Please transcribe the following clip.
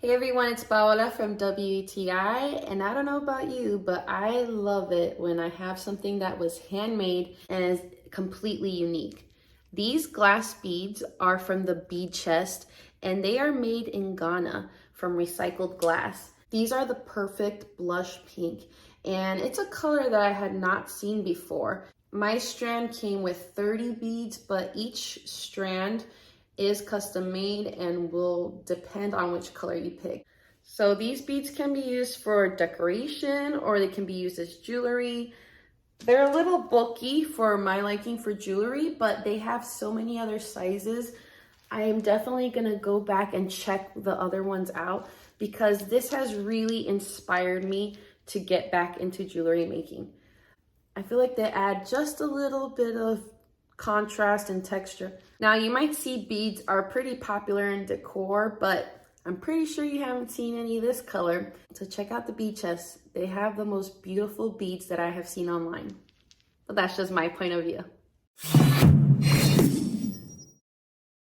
Hey everyone, it's Paola from WTI, and I don't know about you, but I love it when I have something that was handmade and is completely unique. These glass beads are from the Bead Chest, and they are made in Ghana from recycled glass. These are the perfect blush pink, and it's a color that I had not seen before. My strand came with 30 beads, but each strand is custom made and will depend on which color you pick. So these beads can be used for decoration or they can be used as jewelry. They're a little bulky for my liking for jewelry, but they have so many other sizes. I am definitely gonna go back and check the other ones out because this has really inspired me to get back into jewelry making. I feel like they add just a little bit of contrast and texture. Now you might see beads are pretty popular in decor, but I'm pretty sure you haven't seen any of this color. So check out the Bead Chest. They have the most beautiful beads that I have seen online. But that's just my point of view.